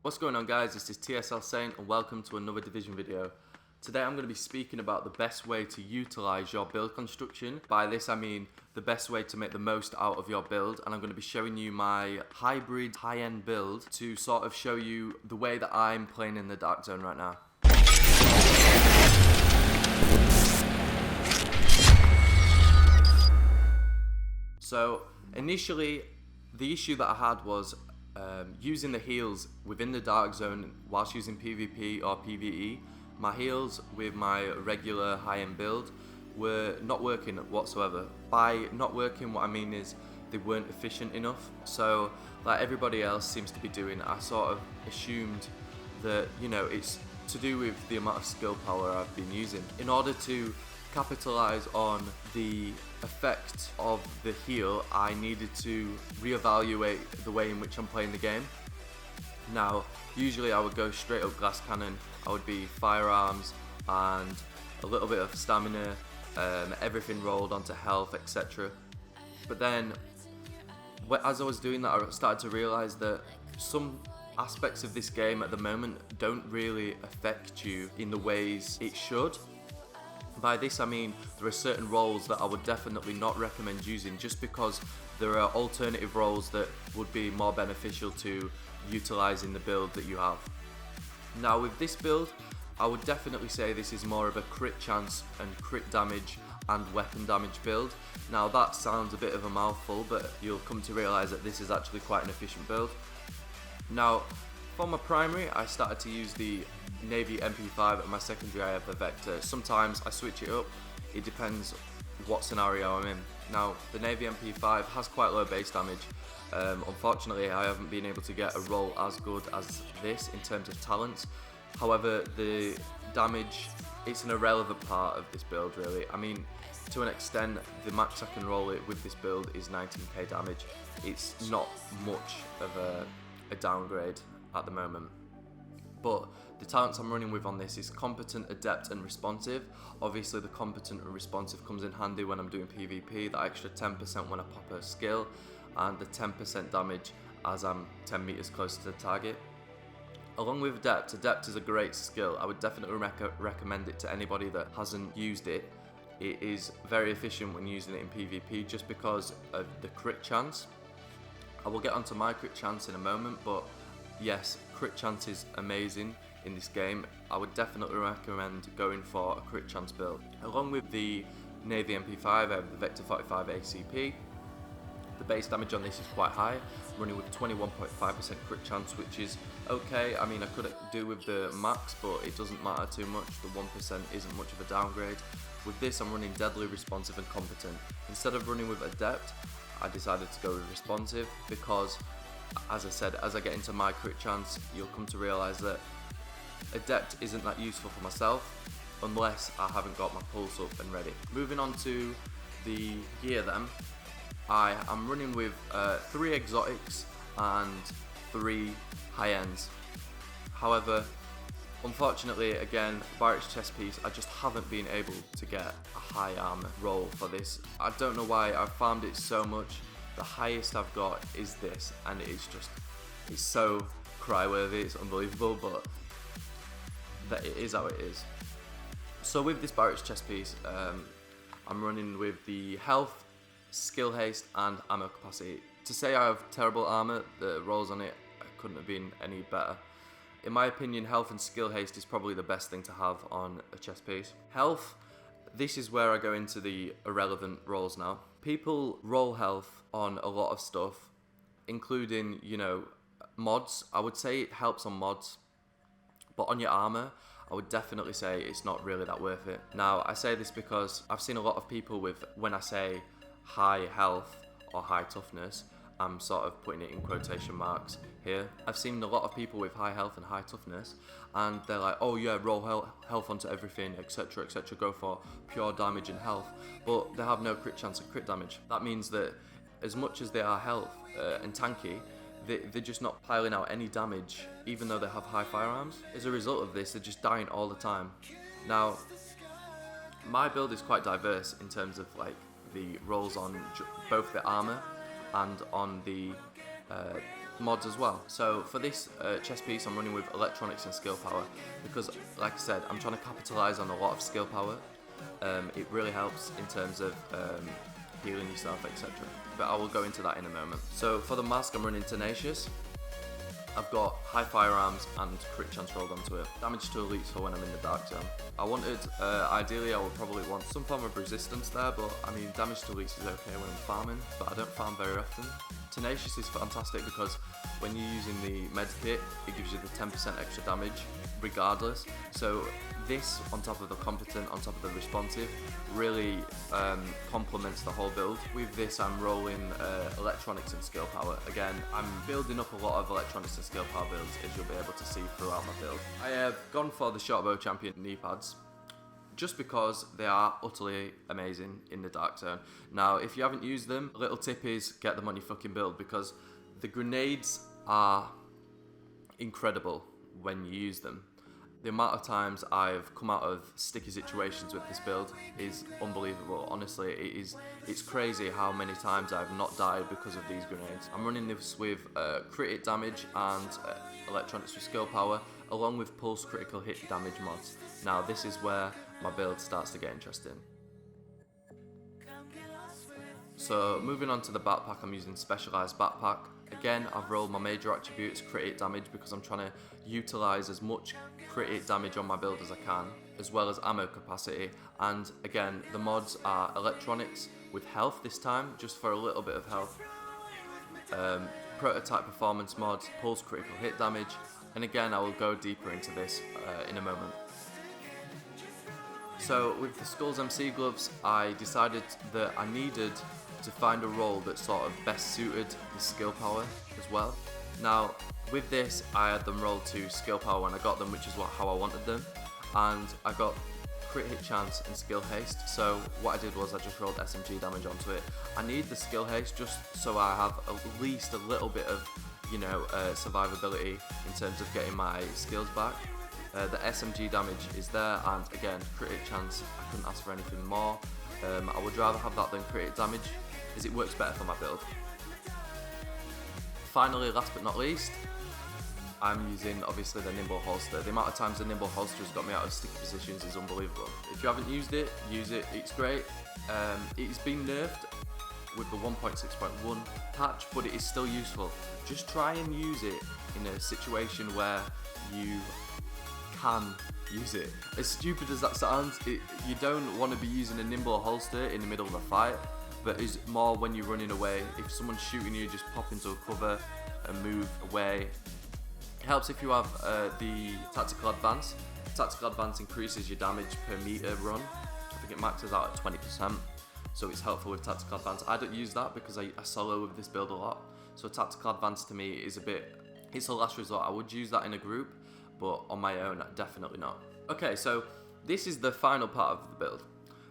What's going on, guys? This is TSL Saint and welcome to another Division video. Today I'm going to be speaking about the best way to utilize your build construction. By this I mean the best way to make the most out of your build, and I'm going to be showing you my hybrid high-end build to sort of show you the way that I'm playing in the Dark Zone right now. So initially the issue that I had was using the heals within the Dark Zone whilst using PvP or PvE. My heals with my regular high-end build were not working whatsoever. By not working, what I mean is they weren't efficient enough. So like everybody else seems to be doing, I sort of assumed that, you know, it's to do with the amount of skill power I've been using. In order to capitalize on the effect of the heal, I needed to reevaluate the way in which I'm playing the game. Now, usually I would go straight up glass cannon. I would be firearms and a little bit of stamina, everything rolled onto health, etc. But then, as I was doing that, I started to realize that some aspects of this game at the moment don't really affect you in the ways it should. By this I mean there are certain roles that I would definitely not recommend using just because there are alternative roles that would be more beneficial to utilizing the build that you have. Now with this build, I would definitely say this is more of a crit chance and crit damage and weapon damage build. Now that sounds a bit of a mouthful, but you'll come to realize that this is actually quite an efficient build. Now for my primary, I started to use the Navy MP5, and my secondary I have the Vector. Sometimes I switch it up, it depends what scenario I'm in. Now the Navy MP5 has quite low base damage. Unfortunately I haven't been able to get a roll as good as this in terms of talents. However, the damage, it's an irrelevant part of this build really. I mean, to an extent, the max I can roll it with this build is 19k damage. It's not much of a downgrade at the moment. But the talents I'm running with on this is competent, adept and responsive. Obviously the competent and responsive comes in handy when I'm doing PvP, that extra 10% when I pop a skill, and the 10% damage as I'm 10 meters closer to the target. Along with adept is a great skill. I would definitely recommend it to anybody that hasn't used it. It is very efficient when using it in PvP just because of the crit chance. I will get onto my crit chance in a moment, but yes, crit chance is amazing in this game. I would definitely recommend going for a crit chance build. Along with the Navy MP5, I have the Vector 45 ACP. The base damage on this is quite high, running with 21.5% crit chance, which is okay. I mean, I could do with the max, but it doesn't matter too much. The 1% isn't much of a downgrade. With this, I'm running deadly, responsive and competent. Instead of running with adept, I decided to go with responsive because, as I said, as I get into my crit chance, you'll come to realise that adept isn't that useful for myself unless I haven't got my pulse up and ready. Moving on to the gear then, I am running with 3 exotics and 3 high ends. However, unfortunately, again, Barrett's chest piece, I just haven't been able to get a high armor roll for this. I don't know why, I've farmed it so much. The highest I've got is this, and it's so cry-worthy, it's unbelievable, but that it is how it is. So with this Barrett's chest piece, I'm running with the health, skill haste and ammo capacity. To say I have terrible armor, the rolls on it couldn't have been any better. In my opinion, health and skill haste is probably the best thing to have on a chest piece. Health, this is where I go into the irrelevant rolls now. People roll health on a lot of stuff, including, you know, mods. I would say it helps on mods, but on your armor, I would definitely say it's not really that worth it. Now, I say this because I've seen a lot of people with, when I say high health or high toughness, I'm sort of putting it in quotation marks here. I've seen a lot of people with high health and high toughness, and they're like, oh yeah, roll health onto everything, etc, etc, go for pure damage and health, but they have no crit chance and crit damage. That means that as much as they are health and tanky, they're just not piling out any damage, even though they have high firearms. As a result of this, they're just dying all the time. Now, my build is quite diverse in terms of like the rolls on both the armor and on the mods as well. So for this chest piece, I'm running with electronics and skill power because, like I said, I'm trying to capitalize on a lot of skill power. It really helps in terms of healing yourself, etc. But I will go into that in a moment. So for the mask, I'm running Tenacious. I've got high firearms and crit chance rolled onto it. Damage to elites for when I'm in the dark zone. I wanted, ideally I would probably want some form of resistance there, but I mean damage to elites is okay when I'm farming, but I don't farm very often. Tenacious is fantastic because when you're using the med kit, it gives you the 10% extra damage regardless. So this, on top of the competent, on top of the responsive, really complements the whole build. With this, I'm rolling electronics and skill power. Again, I'm building up a lot of electronics and skill power builds, as you'll be able to see throughout my build. I have gone for the Shortbow Champion knee pads, just because they are utterly amazing in the dark zone. Now, if you haven't used them, a little tip is get them on your fucking build, because the grenades are incredible when you use them. The amount of times I've come out of sticky situations with this build is unbelievable. Honestly, it's crazy how many times I've not died because of these grenades. I'm running this with crit hit damage and electronics with skill power, along with pulse critical hit damage mods. Now this is where my build starts to get interesting. So moving on to the backpack, I'm using specialized backpack. Again, I've rolled my major attributes, crit hit damage, because I'm trying to utilize as much crit hit damage on my build as I can, as well as ammo capacity. And again, the mods are electronics with health this time, just for a little bit of health. Prototype performance mods, pulse critical hit damage, and again, I will go deeper into this in a moment. So with the Skulls MC gloves, I decided that I needed to find a role that sort of best suited the skill power as well. Now with this, I had them rolled to skill power when I got them, which is how I wanted them, and I got crit hit chance and skill haste. So what I did was I just rolled SMG damage onto it. I need the skill haste just so I have at least a little bit of, you know, survivability in terms of getting my skills back. The SMG damage is there, and again, crit hit chance, I couldn't ask for anything more. I would rather have that than crit hit damage, as it works better for my build. Finally, last but not least, I'm using obviously the nimble holster. The amount of times the nimble holster has got me out of sticky positions is unbelievable. If you haven't used it, use it, it's great. It's been nerfed with the 1.6.1 patch, but it is still useful. Just try and use it in a situation where you can use it. As stupid as that sounds, you don't want to be using a nimble holster in the middle of a fight, but it's more when you're running away. If someone's shooting you, just pop into a cover and move away. It helps if you have the tactical advance. Tactical advance increases your damage per meter run. I think it maxes out at 20%, so it's helpful with tactical advance. I don't use that because I solo with this build a lot, so tactical advance to me is it's a last resort. I would use that in a group, but on my own, definitely not. Okay, so this is the final part of the build.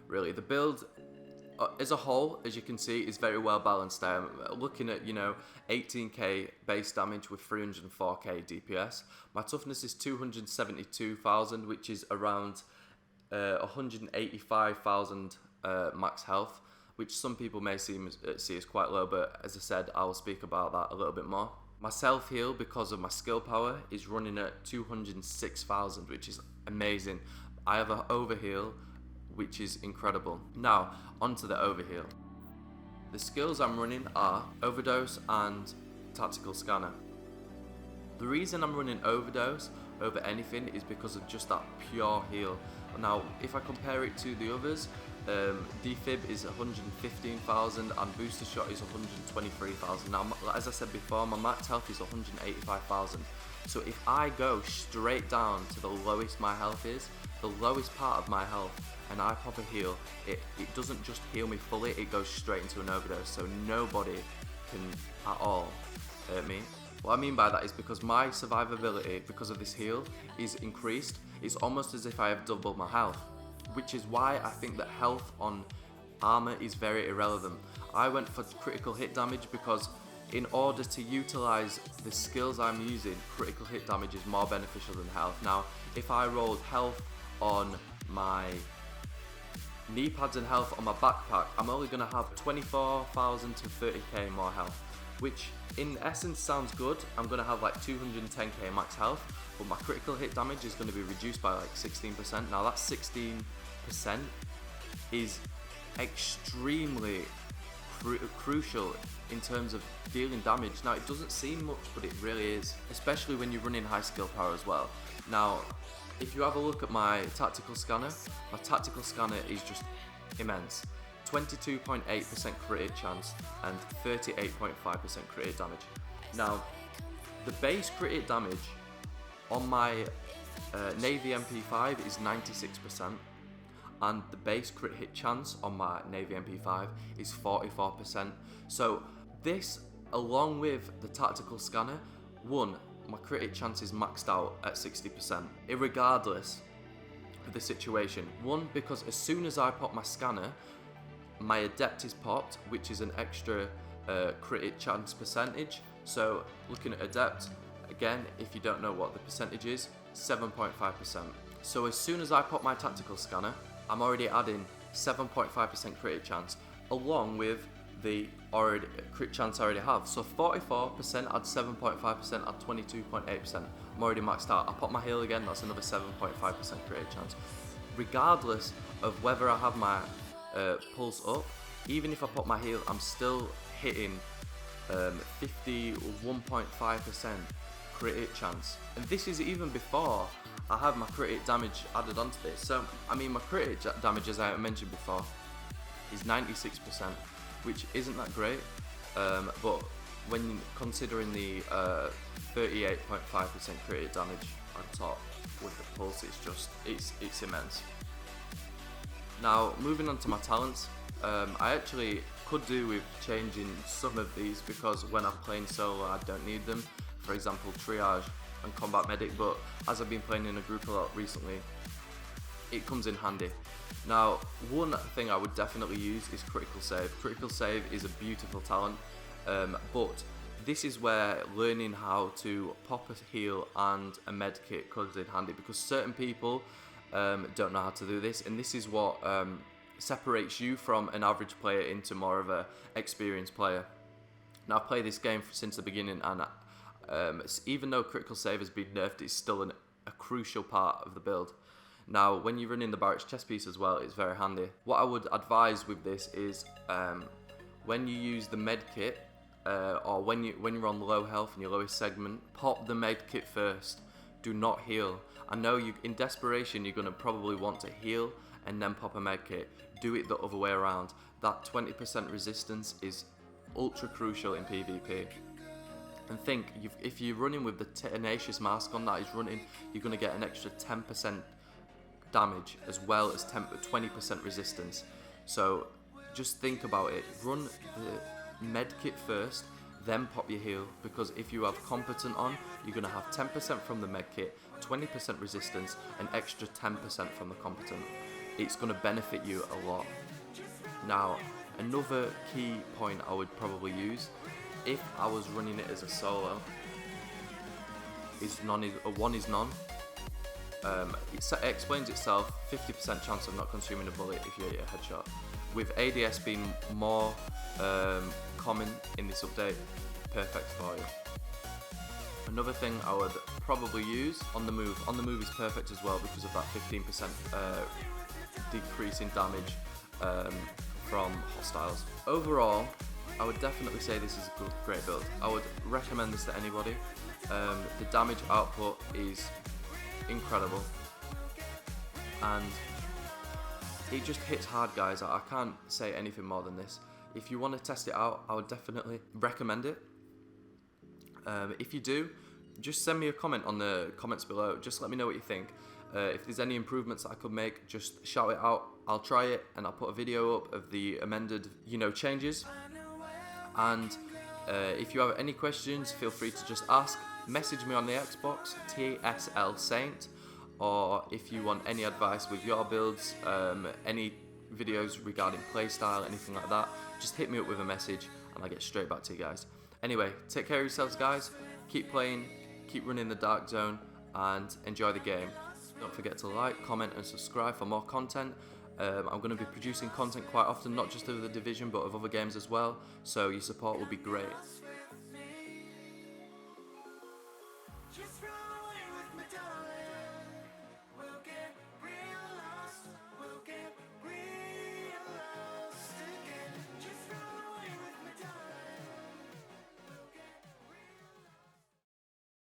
Really, the build as a whole, as you can see, is very well balanced. I'm looking at, 18k base damage with 304k DPS. My toughness is 272,000, which is around 185,000 max health, which some people may see as quite low, but as I said, I'll speak about that a little bit more. My self-heal, because of my skill power, is running at 206,000, which is amazing. I have an overheal, which is incredible. Now, onto the overheal. The skills I'm running are Overdose and Tactical Scanner. The reason I'm running Overdose over anything is because of just that pure heal. Now, if I compare it to the others, defib is 115,000 and booster shot is 123,000. Now, as I said before, my max health is 185,000. So if I go straight down to the lowest my health is, the lowest part of my health, and I pop a heal, it doesn't just heal me fully, it goes straight into an overdose, so nobody can at all hurt me. What I mean by that is because my survivability, because of this heal, is increased. It's almost as if I have doubled my health, which is why I think that health on armor is very irrelevant. I went for critical hit damage because in order to utilize the skills I'm using, critical hit damage is more beneficial than health. Now, if I rolled health on my knee pads and health on my backpack, I'm only going to have 24,000 to 30k more health. which in essence sounds good. I'm going to have like 210k max health, but my critical hit damage is going to be reduced by like 16%. Now that 16% is extremely crucial in terms of dealing damage. Now it doesn't seem much, but it really is, especially when you're running high skill power as well. Now if you have a look at my tactical scanner is just immense. 22.8% crit hit chance and 38.5% crit hit damage. Now the base crit hit damage on my Navy MP5 is 96%, and the base crit hit chance on my Navy MP5 is 44%. So this, along with the tactical scanner, my crit hit chance is maxed out at 60%, irregardless of the situation. Because as soon as I pop my scanner, my adept is popped, which is an extra crit hit chance percentage. So looking at adept, again, if you don't know what the percentage is, 7.5%. So as soon as I pop my tactical scanner, I'm already adding 7.5% crit hit chance, along with the crit chance I already have. So 44% add 7.5% add 22.8%. I'm already maxed out. I pop my heal again, that's another 7.5% crit hit chance. Regardless of whether I have my pulse up, even if I pop my heal, I'm still hitting 51.5% crit hit chance. And this is even before I have my crit hit damage added onto this. So I mean, my crit hit damage, as I mentioned before, is 96%, which isn't that great, but when considering the 38.5% crit hit damage on top with the pulse, it's immense. Now moving on to my talents, I actually could do with changing some of these, because when I'm playing solo I don't need them. For example, triage and combat medic, but as I've been playing in a group a lot recently, it comes in handy. Now one thing I would definitely use is critical save. Critical save is a beautiful talent, but this is where learning how to pop a heal and a med kit comes in handy, because certain people don't know how to do this, and this is what separates you from an average player into more of a experienced player. Now I've played this game since the beginning, and even though critical save has been nerfed, it's still a crucial part of the build. Now when you run in the barracks chest piece as well, it's very handy. What I would advise with this is when you use the med kit, or when you're on low health in your lowest segment, pop the med kit first. Do not heal. I know in desperation you're going to probably want to heal and then pop a med kit. Do it the other way around. That 20% resistance is ultra crucial in PvP. And think, if you're running with the tenacious mask on that is running, you're going to get an extra 10% damage as well as 20% resistance. So just think about it. Run the med kit first, then pop your heal, because if you have competent on, you're going to have 10% from the med kit, 20% resistance, and extra 10% from the competent. It's going to benefit you a lot. Now another key point I would probably use, if I was running it as a solo, is one is none. It explains itself. 50% chance of not consuming a bullet if you hit a headshot. With ADS being more common in this update, perfect for you. Another thing I would probably use on the move. On the move is perfect as well because of that 15% decrease in damage from hostiles. Overall, I would definitely say this is a great build. I would recommend this to anybody. The damage output is incredible, and it just hits hard, guys. I can't say anything more than this. If you want to test it out, I would definitely recommend it. If you do, just send me a comment on the comments below. Just let me know what you think. If there's any improvements that I could make, just shout it out. I'll try it, and I'll put a video up of the amended, changes. And if you have any questions, feel free to just ask. Message me on the Xbox, TSL Saint, or if you want any advice with your builds, any videos regarding playstyle, anything like that, just hit me up with a message and I'll get straight back to you guys. Anyway, take care of yourselves, guys. Keep playing, keep running the Dark Zone, and enjoy the game. Don't forget to like, comment and subscribe for more content. I'm going to be producing content quite often, not just of The Division but of other games as well, so your support will be great. me down.